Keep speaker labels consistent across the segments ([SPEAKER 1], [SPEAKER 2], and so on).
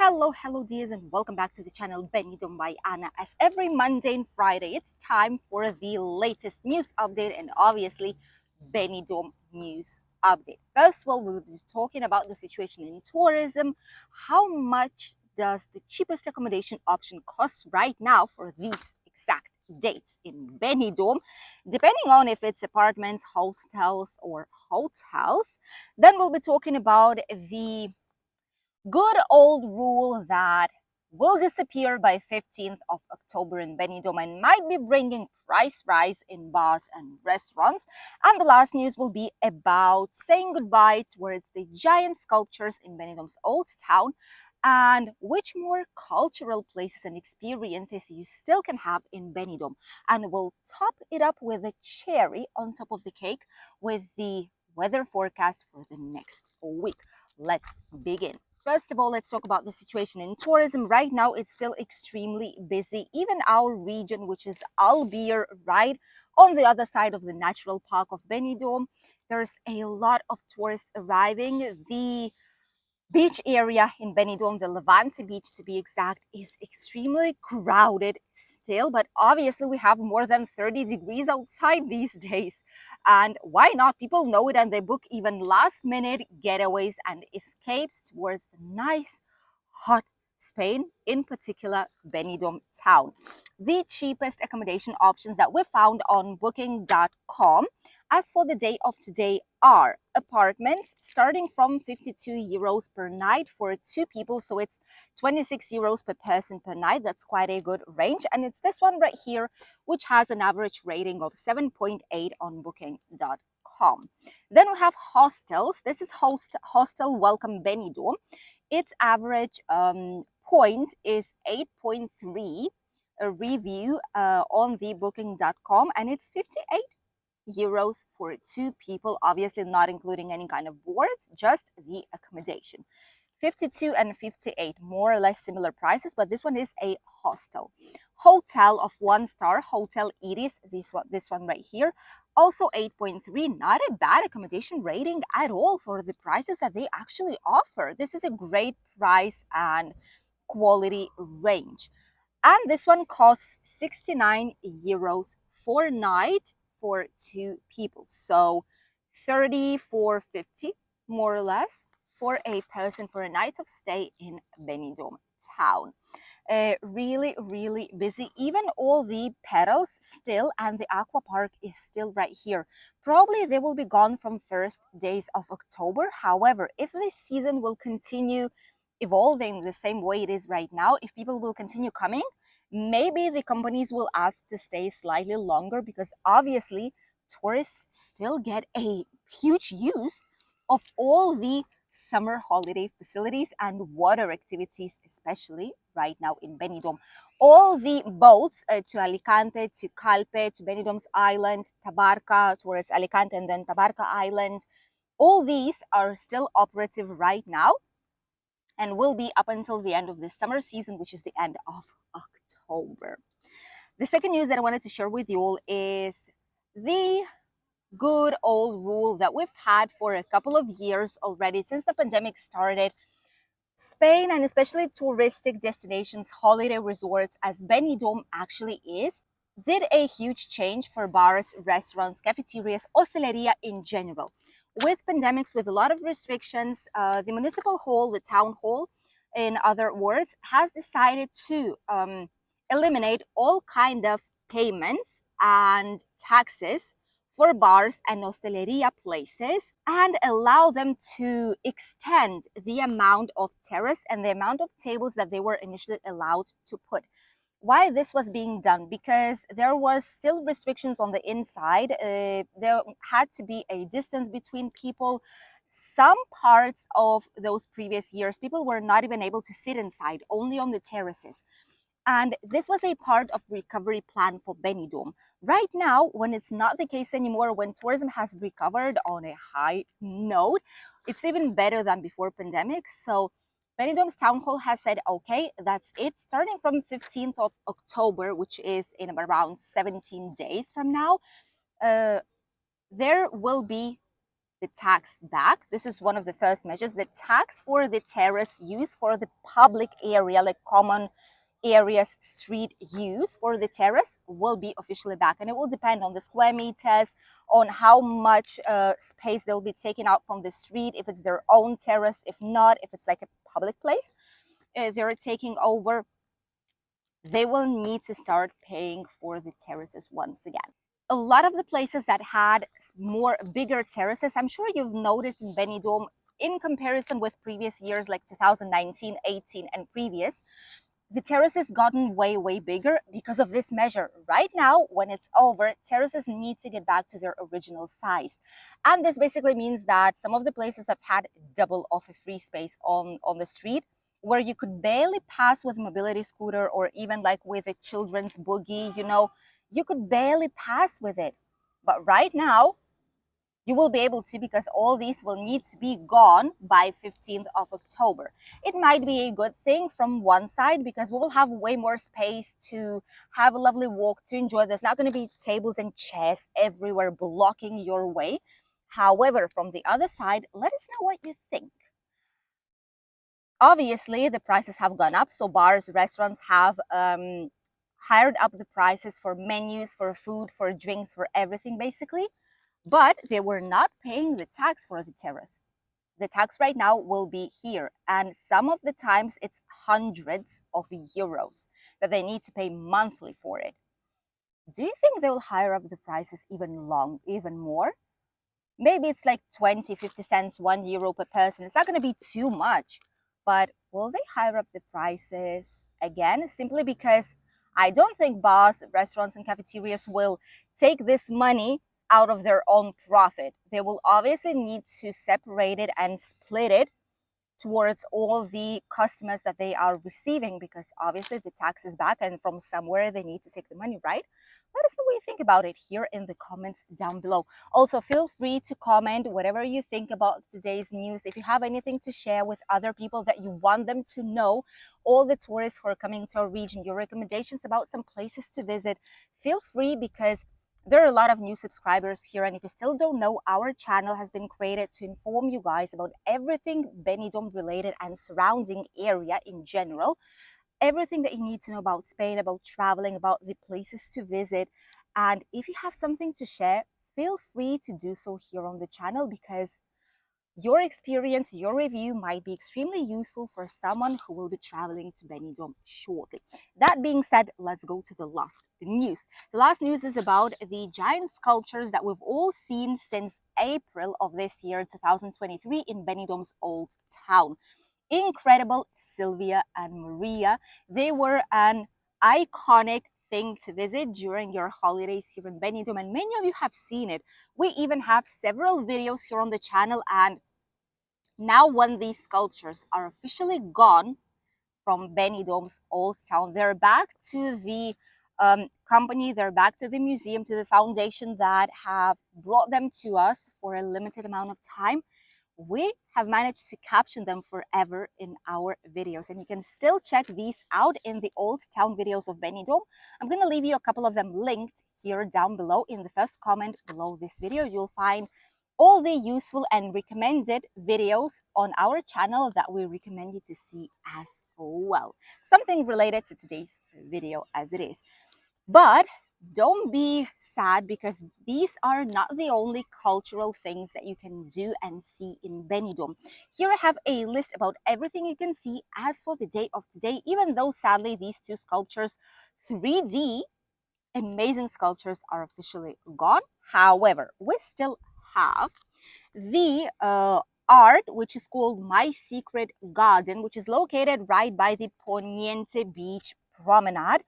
[SPEAKER 1] Hello dears, and welcome back to the channel Benidorm by Anna. As every Monday and Friday, it's time for the latest news update and obviously Benidorm news update. First of all, we'll be talking about the situation in tourism. How much does the cheapest accommodation option cost right now for these exact dates in Benidorm, depending on if it's apartments, hostels, or hotels. Then we'll be talking about the good old rule that will disappear by 15th of October in Benidorm and might be bringing price rise in bars and restaurants. And the last news will be about saying goodbye towards the giant sculptures in Benidorm's Old Town and which more cultural places and experiences you still can have in Benidorm. And we'll top it up with a cherry on top of the cake with the weather forecast for the next week. Let's begin. First of all, let's talk about the situation in tourism. Right now, it's still extremely busy. Even our region, which is Albir, right on the other side of the natural park of Benidorm, there's a lot of tourists arriving. The beach area in Benidorm, the Levante beach to be exact, is extremely crowded still, but obviously we have more than 30 degrees outside these days. And why not? People know it and they book even last minute getaways and escapes towards the nice, hot Spain, in particular Benidorm town. The cheapest accommodation options that we found on booking.com as for the day of today are apartments starting from 52 euros per night for two people. So it's 26 euros per person per night. That's quite a good range. And it's this one right here, which has an average rating of 7.8 on booking.com. Then we have hostels. This is Hostel Welcome Benidorm. Its average point is 8.3, a review on the booking.com, and it's 58 euros for two people, obviously not including any kind of boards, just the accommodation. 52 and 58, more or less similar prices, but this one is a hostel. Hotel of 1 star, Hotel Iris, this one right here, also 8.3, not a bad accommodation rating at all for the prices that they actually offer. This is a great price and quality range. And this one costs 69 euros for night for two people. So 34.50 more or less for a person for a night of stay in Benidorm town. Really busy. Even all the pedals still, and the aqua park is still right here. Probably they will be gone from first days of October. However, if this season will continue evolving the same way it is right now, if people will continue coming, maybe the companies will ask to stay slightly longer, because obviously tourists still get a huge use of all the summer holiday facilities and water activities, especially right now in Benidorm. All the boats to Alicante, to Calpe, to Benidorm's Island, Tabarca, towards Alicante and then Tabarca Island, all these are still operative right now and will be up until the end of the summer season, which is the end of October. The second news that I wanted to share with you all is the good old rule that we've had for a couple of years already since the pandemic started. Spain, and especially touristic destinations, holiday resorts, as Benidorm actually is, did a huge change for bars, restaurants, cafeterias, hosteleria in general. With pandemics, with a lot of restrictions, the municipal hall, the town hall, in other words, has decided to eliminate all kind of payments and taxes for bars and hosteleria places and allow them to extend the amount of terrace and the amount of tables that they were initially allowed to put. Why this was being done? Because there was still restrictions on the inside. There had to be a distance between people. Some parts of those previous years, people were not even able to sit inside, only on the terraces. And this was a part of recovery plan for Benidorm. Right now, when it's not the case anymore, when tourism has recovered on a high note, it's even better than before pandemic. So Benidorm's town hall has said, okay, that's it. Starting from 15th of October, which is in around 17 days from now, there will be the tax back. This is one of the first measures. The tax for the terrace use for the public area, like common areas, street use for the terrace, will be officially back, and it will depend on the square meters, on how much space they'll be taking out from the street, if it's their own terrace, if not, if it's like a public place they're taking over. They will need to start paying for the terraces once again. A lot of the places that had more bigger terraces, I'm sure you've noticed in Benidorm, in comparison with previous years like 2019, 18, and previous, the terraces gotten way bigger because of this measure. Right now, when it's over, terraces need to get back to their original size, and this basically means that some of the places that had double of a free space on the street, where you could barely pass with a mobility scooter or even like with a children's buggy, you could barely pass with it. But right now you will be able to, because all these will need to be gone by 15th of October. It might be a good thing from one side because we will have way more space to have a lovely walk to enjoy. There's not going to be tables and chairs everywhere blocking your way. However, from the other side, let us know what you think. Obviously, the prices have gone up, so bars, restaurants have hired up the prices for menus, for food, for drinks, for everything basically. But they were not paying the tax for the terrace. The tax right now will be here, and some of the times it's hundreds of euros that they need to pay monthly for it. Do you think they'll hire up the prices even more? Maybe it's like 20, 50 cents, €1 per person. It's not going to be too much, but will they hire up the prices again? Simply because I don't think bars, restaurants, and cafeterias will take this money out of their own profit. They will obviously need to separate it and split it towards all the customers that they are receiving, because obviously the tax is back and from somewhere they need to take the money, right? Let us know what you think about it here in the comments down below. Also, feel free to comment whatever you think about today's news. If you have anything to share with other people that you want them to know, all the tourists who are coming to our region, your recommendations about some places to visit, feel free, because there are a lot of new subscribers here, and if you still don't know, our channel has been created to inform you guys about everything Benidorm related and surrounding area in general, everything that you need to know about Spain, about traveling, about the places to visit. And if you have something to share, feel free to do so here on the channel, because your experience, your review might be extremely useful for someone who will be traveling to Benidorm shortly. That being said, let's go to the last news. The last news is about the giant sculptures that we've all seen since April of this year, 2023, in Benidorm's Old Town. Incredible Silvia and Maria. They were an iconic thing to visit during your holidays here in Benidorm, and many of you have seen it. We even have several videos here on the channel, and now when these sculptures are officially gone from Benidorm's Old Town, they're back to the company, they're back to the museum, to the foundation that have brought them to us for a limited amount of time. We have managed to caption them forever in our videos, and you can still check these out in the Old Town videos of Benidorm. I'm going to leave you a couple of them linked here down below. In the first comment below this video, you'll find all the useful and recommended videos on our channel that we recommend you to see as well. Something related to today's video as it is. But don't be sad, because these are not the only cultural things that you can do and see in Benidorm. Here I have a list about everything you can see as for the day of today, even though sadly these two sculptures, 3D amazing sculptures, are officially gone. However, we still have the art, which is called My Secret Garden, which is located right by the Poniente Beach Promenade,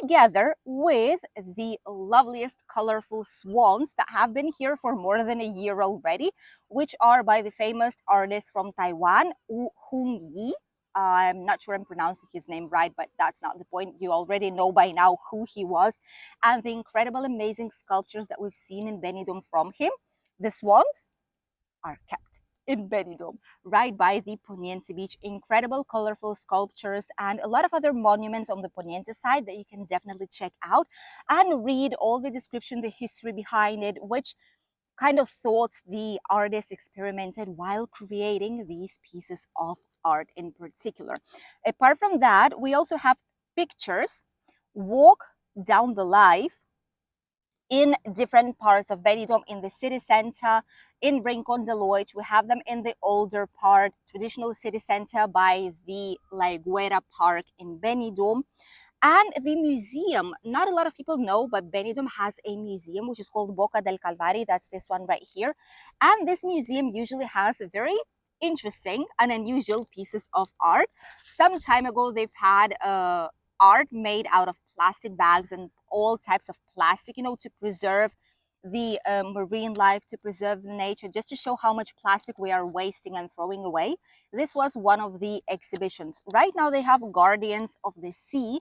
[SPEAKER 1] together with the loveliest colorful swans that have been here for more than a year already, which are by the famous artist from Taiwan, Hung Yi. I'm not sure I'm pronouncing his name right, but that's not the point. You already know by now who he was, and the incredible, amazing sculptures that we've seen in Benidorm from him. The swans are kept in Benidorm, right by the Poniente Beach. Incredible, colorful sculptures and a lot of other monuments on the Poniente side that you can definitely check out and read all the description, the history behind it, which kind of thoughts the artist experimented while creating these pieces of art in particular. Apart from that, we also have pictures, walk down the life in different parts of Benidorm, in the city center, in Rincon de Loich. We have them in the older part, traditional city center by the La Higuera Park in Benidorm. And the museum, not a lot of people know, but Benidorm has a museum which is called Boca del Calvari. That's this one right here. And this museum usually has very interesting and unusual pieces of art. Some time ago, they've had art made out of plastic bags and all types of plastic, you know, to preserve the marine life, to preserve nature, just to show how much plastic we are wasting and throwing away. This was one of the exhibitions. Right now they have Guardians of the Sea,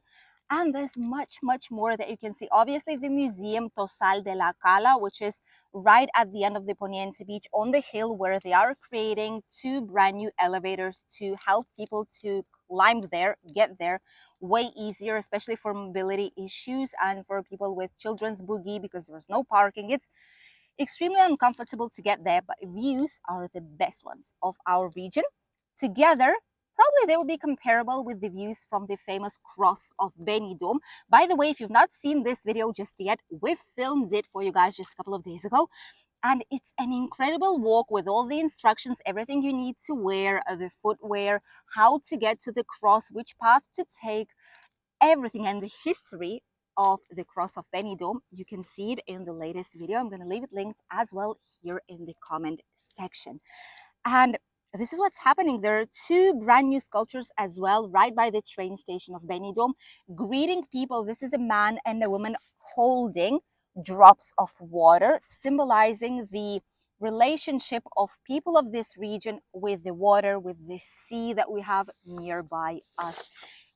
[SPEAKER 1] and there's much more that you can see. Obviously the museum Tosal de la Cala, which is right at the end of the Poniente beach on the hill, where they are creating 2 brand new elevators to help people to climb there, get there way easier, especially for mobility issues and for people with children's buggy, because there's no parking. It's extremely uncomfortable to get there, but views are the best ones of our region. Together, probably they will be comparable with the views from the famous cross of Benidorm. By the way, if you've not seen this video just yet, we filmed it for you guys just a couple of days ago. And it's an incredible walk with all the instructions, everything you need to wear, the footwear, how to get to the cross, which path to take, everything, and the history of the cross of Benidorm. You can see it in the latest video. I'm going to leave it linked as well here in the comment section. And this is what's happening. There are 2 brand new sculptures as well right by the train station of Benidorm, greeting people. This is a man and a woman holding drops of water, symbolizing the relationship of people of this region with the water, with the sea that we have nearby us.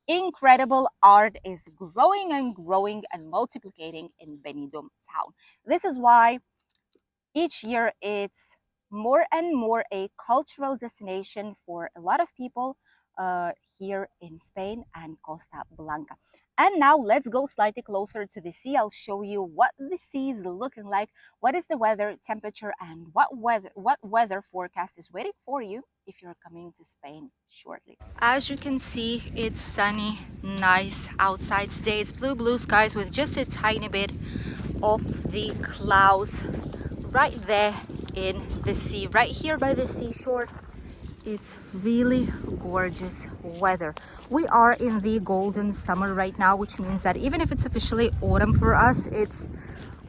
[SPEAKER 1] Incredible art is growing and multiplicating in Benidorm town. This is why each year it's more and more a cultural destination for a lot of people here in Spain and Costa Blanca. And now let's go slightly closer to the sea. I'll show you what the sea is looking like, what is the weather, temperature, and what weather forecast is waiting for you if you're coming to Spain shortly. As you can see, it's sunny, nice outside today. It's blue skies with just a tiny bit of the clouds right there in the sea, right here by the seashore. It's really gorgeous weather. We are in the golden summer right now, which means that even if it's officially autumn for us, it's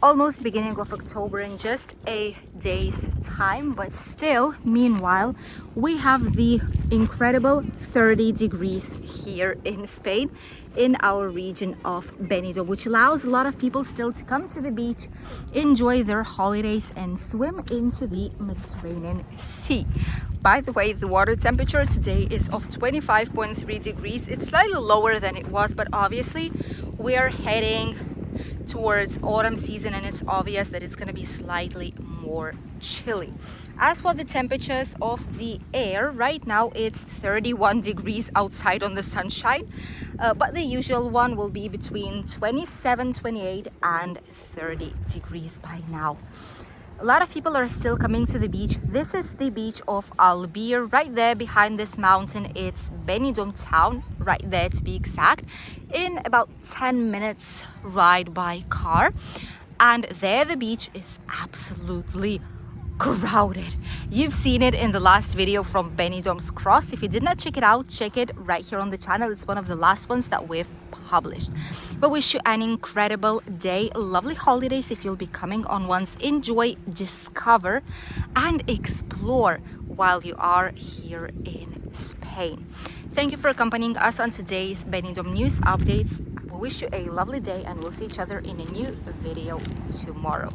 [SPEAKER 1] almost beginning of October in just a day's time. But still, meanwhile, we have the incredible 30 degrees here in Spain, in our region of Benidorm, which allows a lot of people still to come to the beach, enjoy their holidays, and swim into the Mediterranean Sea. By the way, the water temperature today is of 25.3 degrees. It's slightly lower than it was, but obviously we are heading towards autumn season, and it's obvious that it's going to be slightly more chilly. As for the temperatures of the air, right now it's 31 degrees outside on the sunshine, but the usual one will be between 27, 28 and 30 degrees by now. A lot of people are still coming to the beach. This is the beach of Albir, right there behind this mountain. It's Benidorm town, right there to be exact, in about 10 minutes ride by car. And there the beach is absolutely crowded. You've seen it in the last video from Benidorm's Cross. If you did not check it out, check it right here on the channel. It's one of the last ones that we've published. But wish you an incredible day, lovely holidays if you'll be coming on ones. Enjoy, discover and explore while you are here in Spain. Thank you for accompanying us on today's Benidorm news updates. We wish you a lovely day, and we'll see each other in a new video tomorrow.